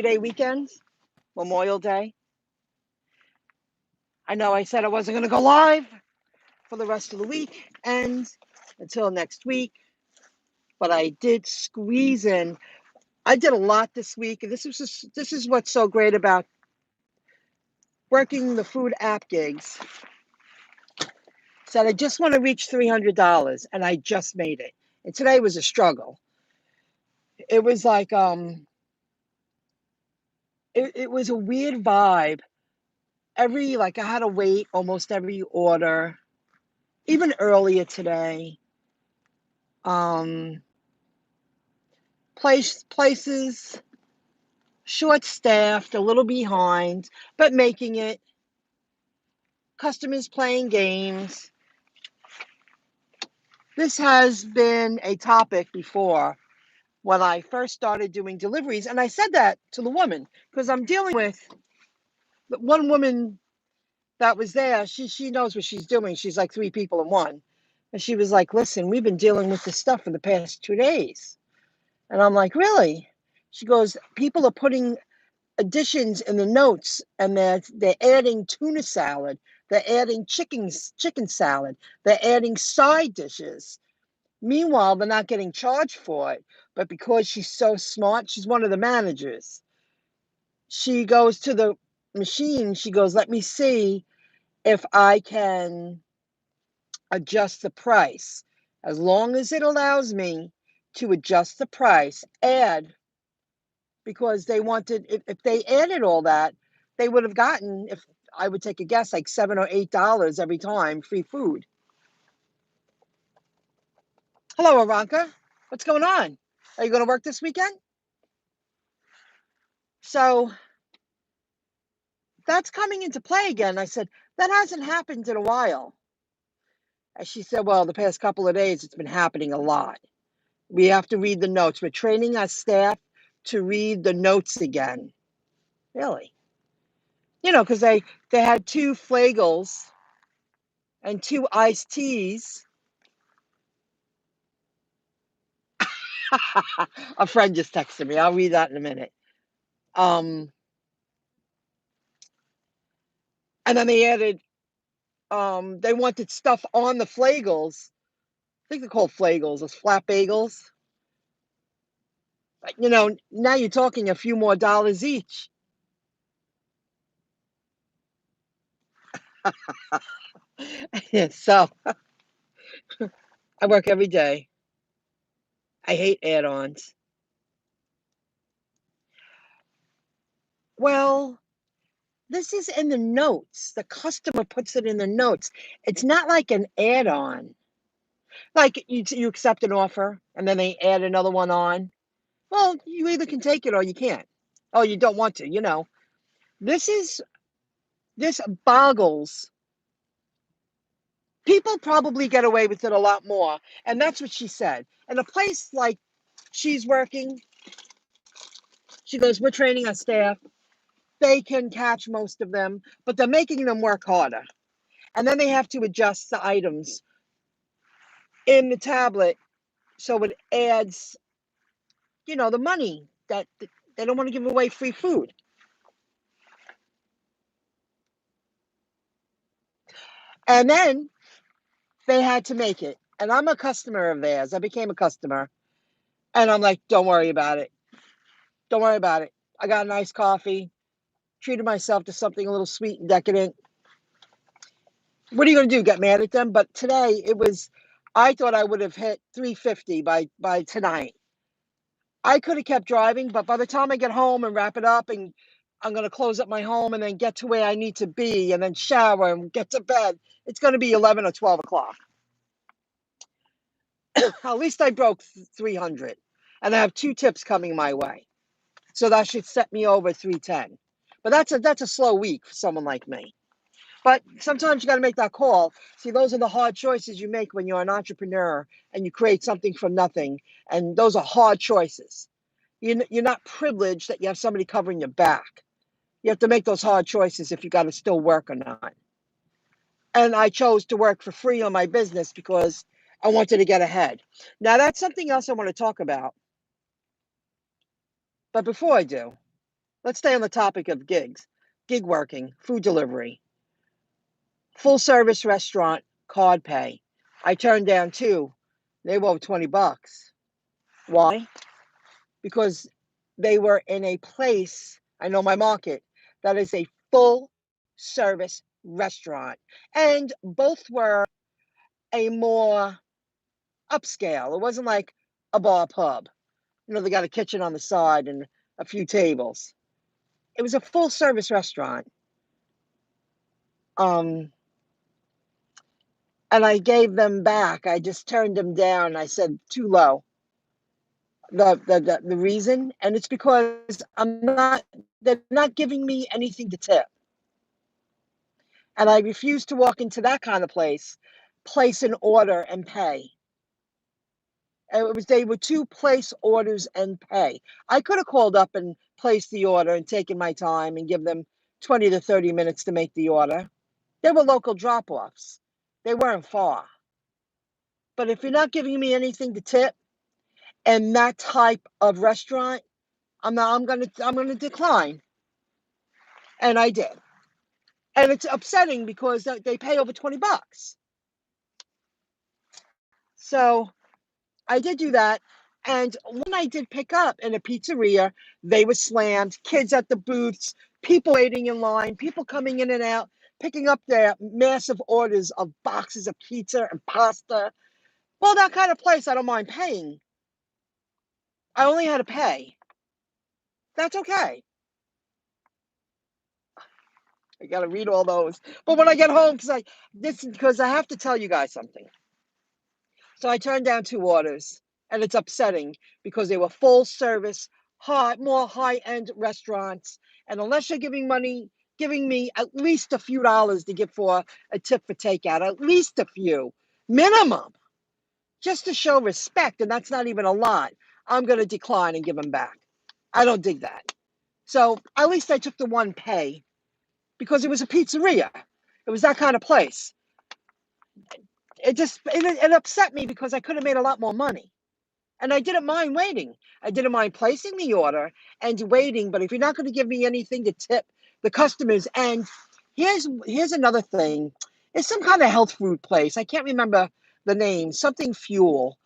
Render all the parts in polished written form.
Day weekend, Memorial Day. I know I said I wasn't going to go live for the rest of the week and until next week, but I did squeeze in. I did a lot this week, and this is what's so great about working the food app gigs. Said I just want to reach $300, and I just made it. And today was a struggle. It was like it was a weird vibe. I had to wait almost every order, even earlier today. Places short staffed, a little behind, but making it. Customers playing games. This has been a topic before when I first started doing deliveries, and I said that to the woman because I'm dealing with one woman that was there. She knows what she's doing. She's like three people in one. And she was like, listen, we've been dealing with this stuff for the past 2 days. And I'm like, really? She goes, people are putting additions in the notes, and they're adding tuna salad, they're adding chicken salad, they're adding side dishes. Meanwhile, they're not getting charged for it, but because she's so smart, she's one of the managers. She goes to the machine. She goes, let me see if I can adjust the price. As long as it allows me to adjust the price, add, because they wanted, if they added all that, they would have gotten, if I would take a guess, like $7 or $8 every time, free food. Hello, Aranka. What's going on? Are you going to work this weekend? So that's coming into play again. I said, that hasn't happened in a while. And she said, well, the past couple of days, it's been happening a lot. We have to read the notes. We're training our staff to read the notes again. Really? Because they had 2 flagels and 2 iced teas. A friend just texted me. I'll read that in a minute. And then they added, they wanted stuff on the flagels. I think they're called flagels, those flat bagels. Now you're talking a few more dollars each. So I work every day. I hate add-ons. Well, this is in the notes. The customer puts it in the notes. It's not like an add-on. Like you accept an offer and then they add another one on. Well, you either can take it or you can't. Oh, you don't want to. This boggles. People probably get away with it a lot more. And that's what she said. In a place like she's working, she goes, we're training our staff. They can catch most of them, but they're making them work harder. And then they have to adjust the items in the tablet so it adds, the money that they don't want to give away free food. And then they had to make it. And I'm a customer of theirs. I became a customer. And I'm like, don't worry about it. Don't worry about it. I got a nice coffee, treated myself to something a little sweet and decadent. What are you going to do? Get mad at them? But today I thought I would have hit 350 by tonight. I could have kept driving, but by the time I get home and wrap it up, and I'm going to close up my home and then get to where I need to be and then shower and get to bed, it's going to be 11 or 12 o'clock. At least I broke 300, and I have 2 tips coming my way. So that should set me over 310. But that's a slow week for someone like me. But sometimes you got to make that call. See, those are the hard choices you make when you're an entrepreneur and you create something from nothing. And those are hard choices. You're not privileged that you have somebody covering your back. You have to make those hard choices if you got to still work or not. And I chose to work for free on my business because I wanted to get ahead. Now, that's something else I want to talk about. But before I do, let's stay on the topic of gigs, gig working, food delivery, full service restaurant, card pay. I turned down two. They were over $20. Why? Because they were in a place, I know my market, that is a full service restaurant. And both were a more upscale. It wasn't like a bar pub. You know, they got a kitchen on the side and a few tables. It was a full service restaurant. Um, and I gave them back. I just turned them down. I said too low. The reason, and it's because they're not giving me anything to tip. And I refuse to walk into that kind of place an order and pay. And they were two place orders and pay. I could have called up and placed the order and taken my time and give them 20 to 30 minutes to make the order. They were local drop-offs. They weren't far. But if you're not giving me anything to tip and that type of restaurant, I'm gonna decline. And I did. And it's upsetting because they pay over $20. So I did do that. And when I did pick up in a pizzeria, they were slammed, kids at the booths, people waiting in line, people coming in and out, picking up their massive orders of boxes of pizza and pasta. Well, that kind of place, I don't mind paying. I only had to pay. That's okay. I got to read all those. But when I get home, because I have to tell you guys something. So I turned down two orders, and it's upsetting because they were full service, more high-end restaurants. And unless you're giving me at least a few dollars to give for a tip for takeout, at least a few, minimum, just to show respect, and that's not even a lot, I'm going to decline and give them back. I don't dig that. So at least I took the one pay because it was a pizzeria. It was that kind of place. It upset me because I could have made a lot more money. And I didn't mind waiting. I didn't mind placing the order and waiting. But if you're not going to give me anything to tip the customers, and here's another thing. It's some kind of health food place. I can't remember the name. Something Fuel.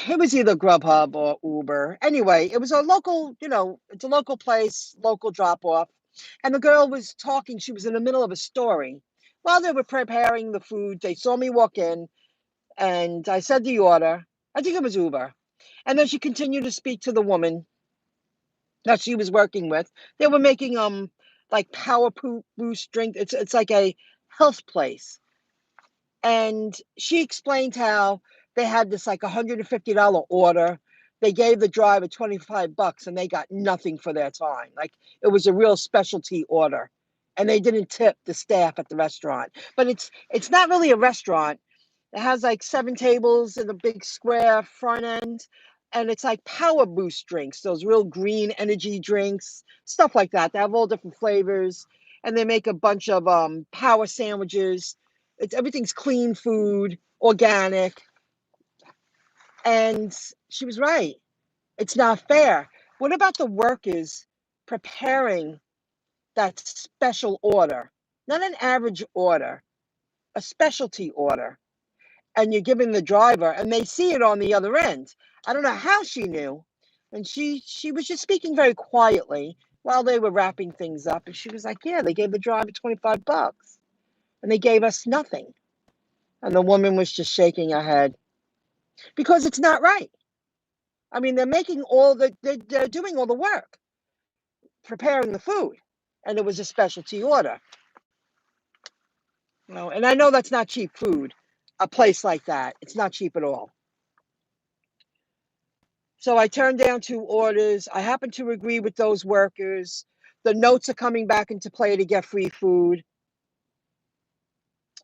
It was either GrubHub or Uber. Anyway, it was a local, it's a local place, local drop off. And the girl was talking. She was in the middle of a story. While they were preparing the food, they saw me walk in and I said the order. I think it was Uber. And then she continued to speak to the woman that she was working with. They were making like power boost drink. It's like a health place. And she explained how they had this like $150 order. They gave the driver $25 and they got nothing for their time. Like it was a real specialty order. And they didn't tip the staff at the restaurant. But it's not really a restaurant. It has like 7 tables in a big square front end. And it's like power boost drinks, those real green energy drinks, stuff like that. They have all different flavors. And they make a bunch of power sandwiches. Everything's clean food, organic. And she was right. It's not fair. What about the workers preparing that special order? Not an average order, a specialty order. And you're giving the driver, and they see it on the other end. I don't know how she knew. And she was just speaking very quietly while they were wrapping things up. And she was like, yeah, they gave the driver $25 and they gave us nothing. And the woman was just shaking her head because it's not right. I mean, they're doing all the work, preparing the food, and it was a specialty order. And I know that's not cheap food, a place like that. It's not cheap at all. So I turned down 2 orders. I happen to agree with those workers. The notes are coming back into play to get free food.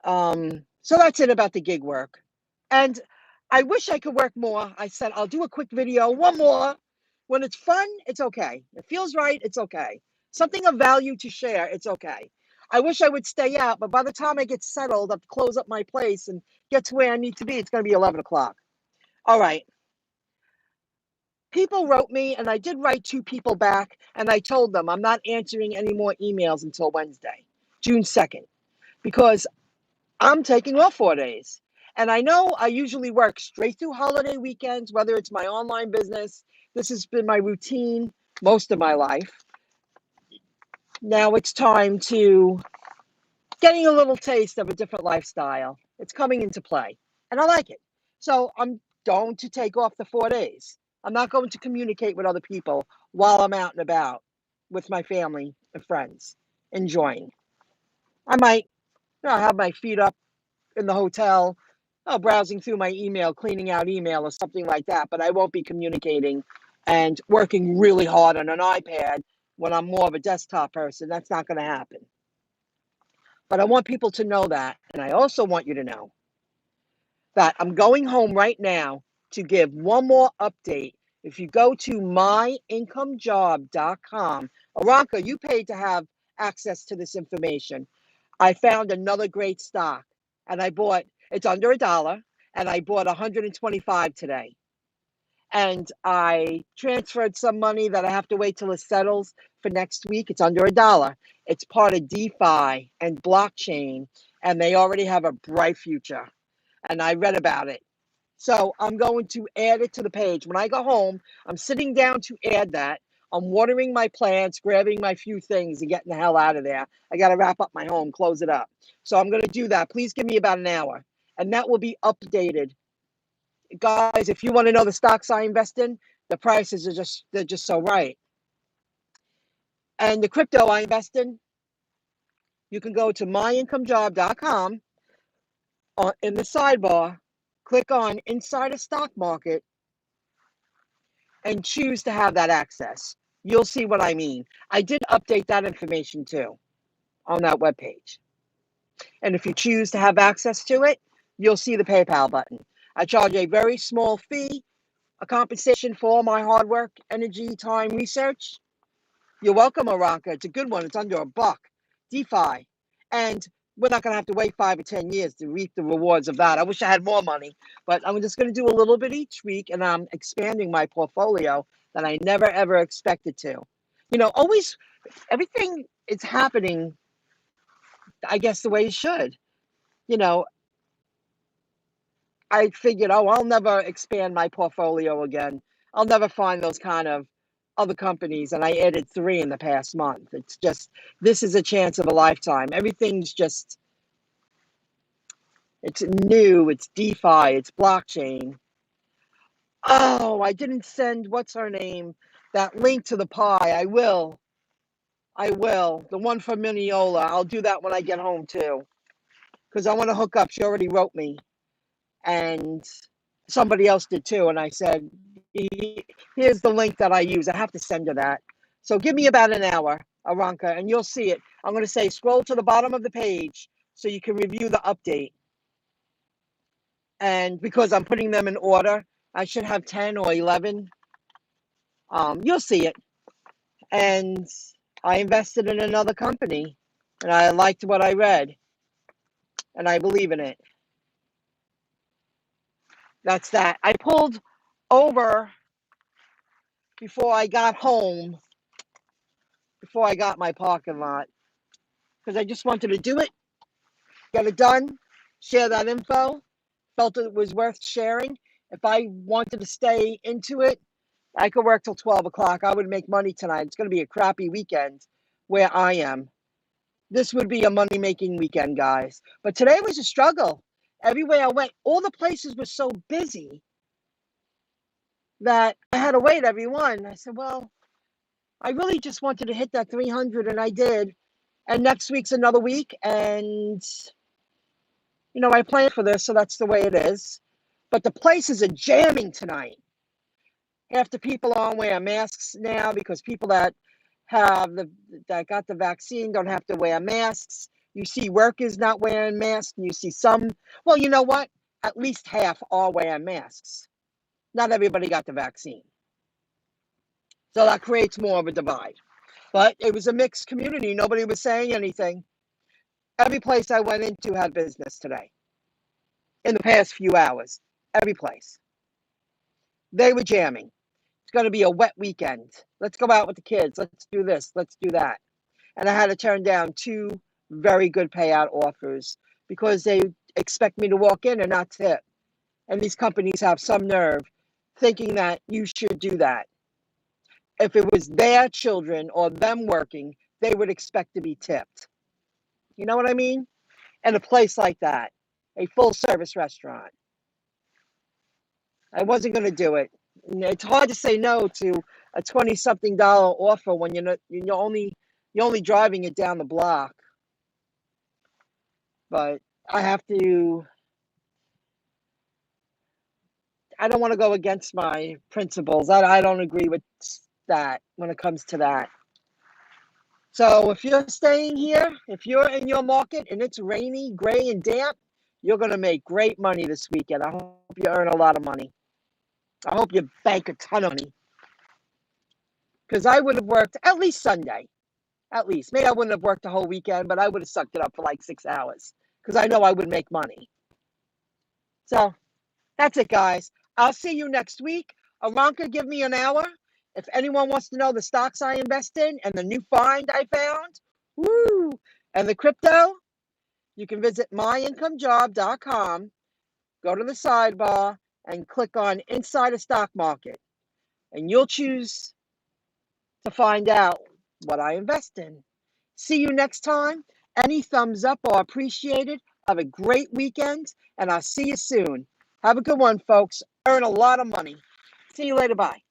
So that's it about the gig work. And I wish I could work more. I said, I'll do a quick video, one more. When it's fun, it's okay. It feels right, it's okay. Something of value to share, it's okay. I wish I would stay out, but by the time I get settled, I'll close up my place and get to where I need to be. It's going to be 11 o'clock. All right. people wrote me, and I did write 2 people back, and I told them I'm not answering any more emails until Wednesday, June 2nd, because I'm taking off 4 days. And I know I usually work straight through holiday weekends, whether it's my online business. This has been my routine most of my life. Now it's time to getting a little taste of a different lifestyle. It's coming into play, and I like it. So I'm going to take off the 4 days. I'm not going to communicate with other people while I'm out and about with my family and friends, enjoying. I might, have my feet up in the hotel, browsing through my email, cleaning out email or something like that, but I won't be communicating and working really hard on an iPad when I'm more of a desktop person. That's not going to happen. But I want people to know that. And I also want you to know that I'm going home right now to give one more update. If you go to MyIncomeJob.com, Aranka, you paid to have access to this information. I found another great stock, and I bought, it's under $1, and I bought 125 today. And I transferred some money that I have to wait till it settles for next week. It's under $1. It's part of DeFi and blockchain, and they already have a bright future. And I read about it. So I'm going to add it to the page. When I go home, I'm sitting down to add that. I'm watering my plants, grabbing my few things, and getting the hell out of there. I got to wrap up my home, close it up. So I'm going to do that. Please give me about an hour, and that will be updated. Guys, if you want to know the stocks I invest in, the prices are they're just so right. And the crypto I invest in, you can go to MyIncomeJob.com. In the sidebar, click on Insider Stock Market and choose to have that access. You'll see what I mean. I did update that information too on that webpage. And if you choose to have access to it, you'll see the PayPal button. I charge a very small fee, a compensation for all my hard work, energy, time, research. You're welcome, Aranka. It's a good one. It's under $1. DeFi. And we're not going to have to wait 5 or 10 years to reap the rewards of that. I wish I had more money, but I'm just going to do a little bit each week, and I'm expanding my portfolio that I never, ever expected to. Always, everything is happening, I guess, the way it should. You know, I figured, I'll never expand my portfolio again. I'll never find those kind of other companies. And I added 3 in the past month. It's just, this is a chance of a lifetime. Everything's just, it's new, it's DeFi, it's blockchain. Oh, I didn't send, what's her name, that link to the pie. I will. The one for Mineola. I'll do that when I get home too. Because I want to hook up. She already wrote me. And somebody else did too. And I said, here's the link that I use. I have to send her that. So give me about an hour, Aranka, and you'll see it. I'm going to say scroll to the bottom of the page so you can review the update. And because I'm putting them in order, I should have 10 or 11. You'll see it. And I invested in another company, and I liked what I read, and I believe in it. That's that. I pulled over before I got home, before I got my parking lot, because I just wanted to do it, get it done, share that info, felt it was worth sharing. If I wanted to stay into it, I could work till 12 o'clock. I would make money tonight. It's going to be a crappy weekend where I am. This would be a money-making weekend, guys. But today was a struggle. Everywhere I went, all the places were so busy that I had to wait every one. I said, well, I really just wanted to hit that 300, and I did. And next week's another week, and, I planned for this, so that's the way it is. But the places are jamming tonight. After people aren't wearing masks now because people that got the vaccine don't have to wear masks. You see workers not wearing masks, and you see some, well, you know what? At least half are wearing masks. Not everybody got the vaccine. So that creates more of a divide. But it was a mixed community. Nobody was saying anything. Every place I went into had business today. In the past few hours. Every place. They were jamming. It's going to be a wet weekend. Let's go out with the kids. Let's do this. Let's do that. And I had to turn down 2 very good payout offers because they expect me to walk in and not tip. And these companies have some nerve thinking that you should do that. If it was their children or them working, they would expect to be tipped. You know what I mean? And a place like that, a full service restaurant. I wasn't going to do it. It's hard to say no to a $20-something offer when you're only driving it down the block. But I don't want to go against my principles. I don't agree with that when it comes to that. So if you're staying here, if you're in your market and it's rainy, gray, and damp, you're going to make great money this weekend. I hope you earn a lot of money. I hope you bank a ton of money. Because I would have worked at least Sunday. At least. Maybe I wouldn't have worked the whole weekend, but I would have sucked it up for like 6 hours. Because I know I would make money. So that's it, guys. I'll see you next week. Aranka, give me an hour. If anyone wants to know the stocks I invest in and the new find I found, woo, and the crypto, you can visit MyIncomeJob.com, go to the sidebar, and click on Inside a Stock Market. And you'll choose to find out what I invest in. See you next time. Any thumbs up are appreciated. Have a great weekend, and I'll see you soon. Have a good one, folks. Earn a lot of money. See you later. Bye.